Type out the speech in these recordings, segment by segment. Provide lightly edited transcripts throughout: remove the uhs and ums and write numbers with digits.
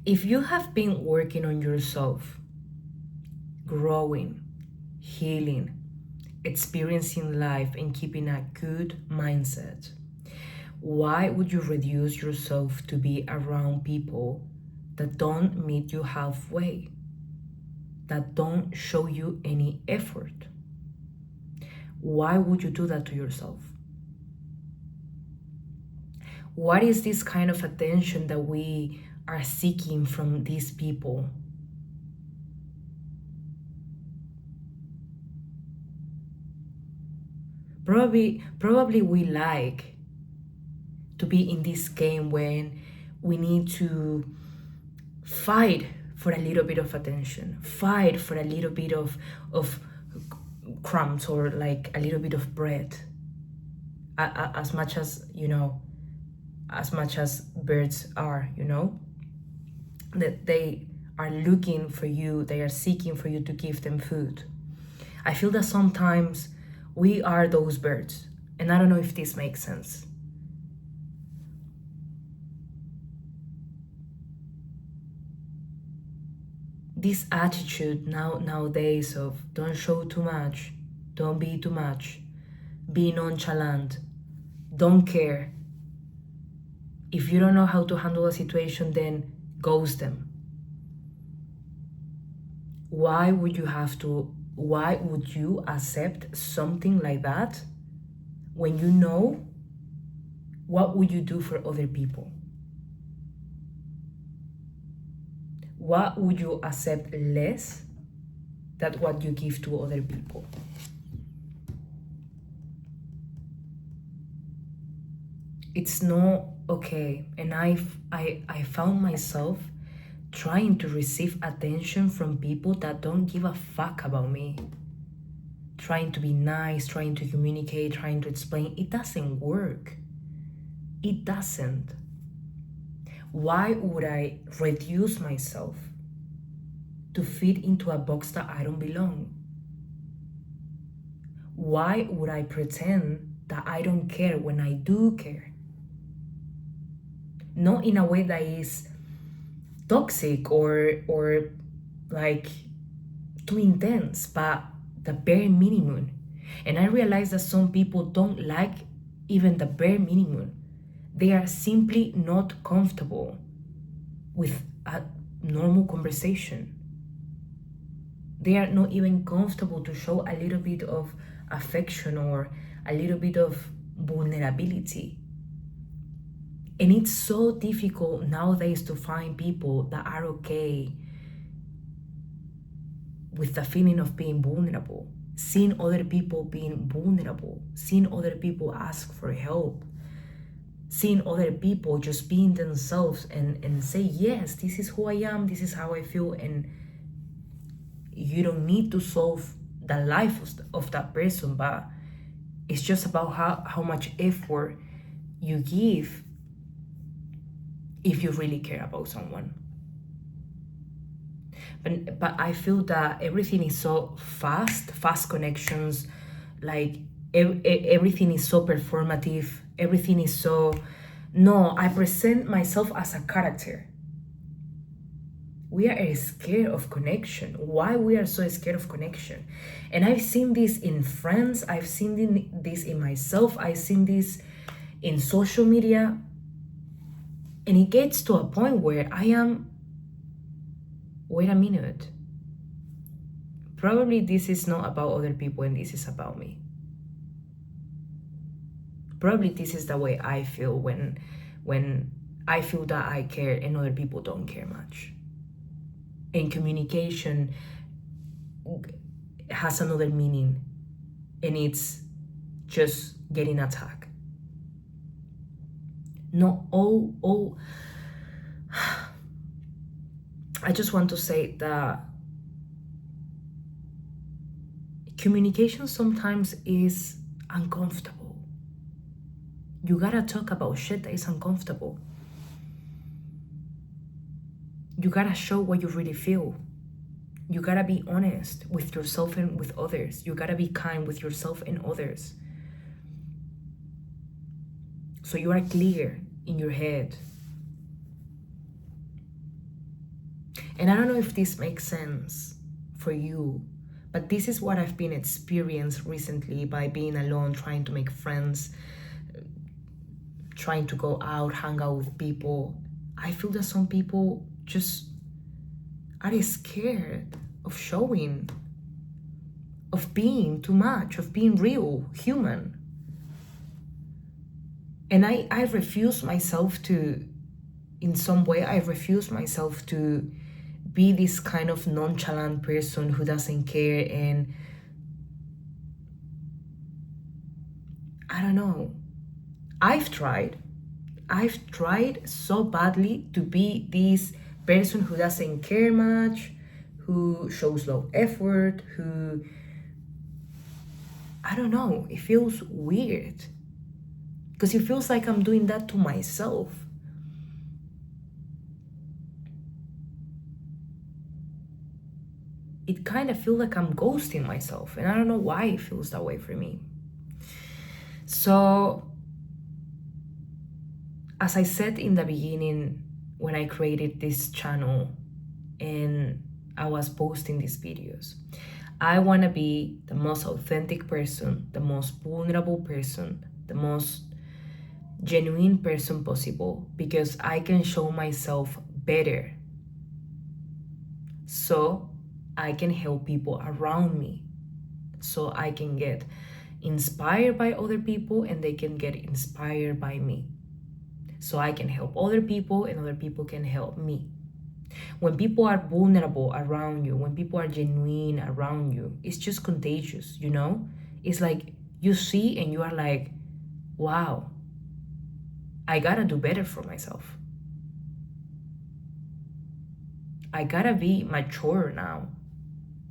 If you have been working on yourself, growing, healing, experiencing life, and keeping a good mindset, why would you reduce yourself to be around people that don't meet you halfway, that don't show you any effort? Why would you do that to yourself? What is this kind of attention that we are seeking from these people? Probably we like to be in this game when we need to fight for a little bit of attention, fight for a little bit of crumbs, or like a little bit of bread, as much as, as much as birds are, that they are looking for you, they are seeking for you to give them food. I feel that sometimes we are those birds, and I don't know if this makes sense. This attitude nowadays of don't show too much, don't be too much, be nonchalant, don't care. If you don't know how to handle a situation, then ghost them. Why would you accept something like that when you know what would you do for other people? What would you accept less than what you give to other people? It's not okay. And I found myself trying to receive attention from people that don't give a fuck about me. Trying to be nice, trying to communicate, trying to explain. It doesn't work. It doesn't. Why would I reduce myself to fit into a box that I don't belong? Why would I pretend that I don't care when I do care? Not in a way that is toxic or like too intense, but the bare minimum. And I realize that some people don't like even the bare minimum. They are simply not comfortable with a normal conversation. They are not even comfortable to show a little bit of affection or a little bit of vulnerability. And it's so difficult nowadays to find people that are okay with the feeling of being vulnerable, seeing other people being vulnerable, seeing other people ask for help, seeing other people just being themselves and say, yes, this is who I am, this is how I feel, and you don't need to solve the life of that person, but it's just about how much effort you give if you really care about someone. But I feel that everything is so fast connections, like everything is so performative, everything is so, no, I present myself as a character. We are scared of connection. Why we are so scared of connection? And I've seen this in friends, I've seen this in myself, I've seen this in social media, and it gets to a point where I am, wait a minute, probably this is not about other people and this is about me. Probably this is the way I feel when I feel that I care and other people don't care much. And communication has another meaning, and it's just getting attacked. Not all I just want to say that communication sometimes is uncomfortable. You gotta talk about shit that is uncomfortable. You gotta show what you really feel. You gotta be honest with yourself and with others. You gotta be kind with yourself and others. So you are clear in your head. And I don't know if this makes sense for you, but this is what I've been experienced recently by being alone, trying to make friends, trying to go out, hang out with people. I feel that some people just are scared of showing, of being too much, of being real, human. And I refuse myself to, in some way, I refuse myself to be this kind of nonchalant person who doesn't care. And I don't know. I've tried so badly to be this person who doesn't care much, who shows low effort, who, I don't know, it feels weird. Because it feels like I'm doing that to myself. It kind of feels like I'm ghosting myself, and I don't know why it feels that way for me. So, as I said in the beginning, when I created this channel and I was posting these videos, I want to be the most authentic person, the most vulnerable person, the most genuine person possible, because I can show myself better so I can help people around me, so I can get inspired by other people and they can get inspired by me, so I can help other people and other people can help me. When people are vulnerable around you, when people are genuine around you, it's just contagious, you know? It's like you see and you are like, wow, I gotta do better for myself. I gotta be mature now.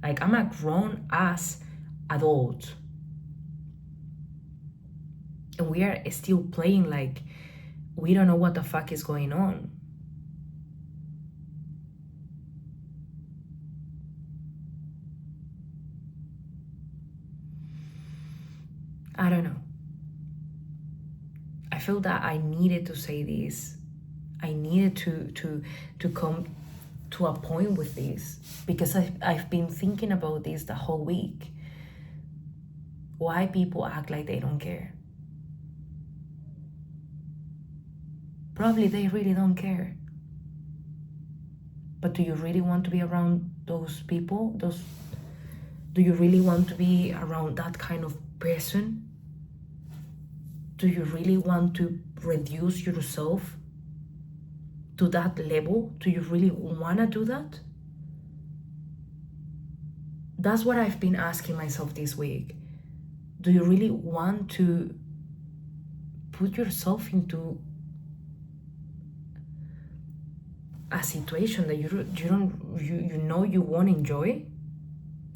Like, I'm a grown ass adult. And we are still playing like we don't know what the fuck is going on. I don't know. I feel that I needed to say this. I needed to come to a point with this, because I've been thinking about this the whole week. Why people act like they don't care. Probably they really don't care. But do you really want to be around those people? Do you really want to be around that kind of person? Do you really want to reduce yourself to that level? Do you really want to do that? That's what I've been asking myself this week. Do you really want to put yourself into a situation that you know you won't enjoy?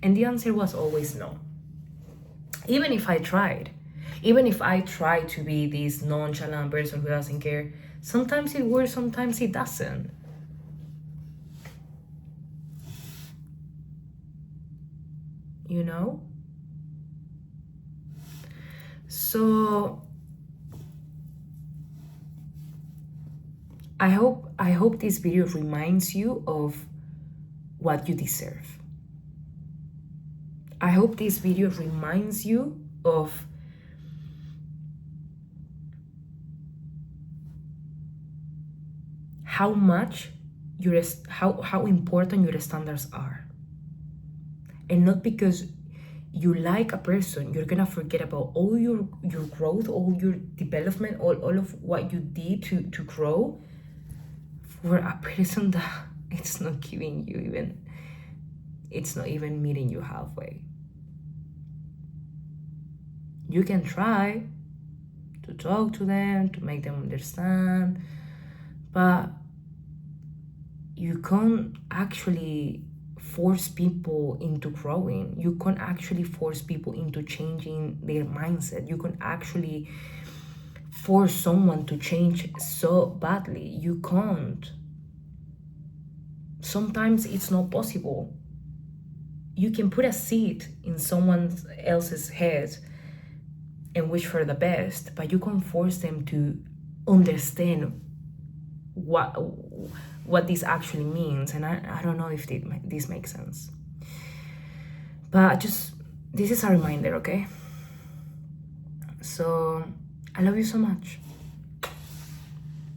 And the answer was always no. Even if I tried to be this nonchalant person who doesn't care, sometimes it works, sometimes it doesn't. You know? So I hope this video reminds you of what you deserve. I hope this video reminds you of how much how important your standards are. And not because you like a person, you're gonna forget about all your growth, all your development, all of what you did to grow for a person that it's not giving you even, it's not even meeting you halfway. You can try to talk to them, to make them understand, but you can't actually force people into growing. You can't actually force people into changing their mindset. You can't actually force someone to change so badly. You can't. Sometimes it's not possible. You can put a seed in someone else's head and wish for the best, but you can't force them to understand what this actually means, and I don't know if this makes sense. But just, this is a reminder, okay? So I love you so much.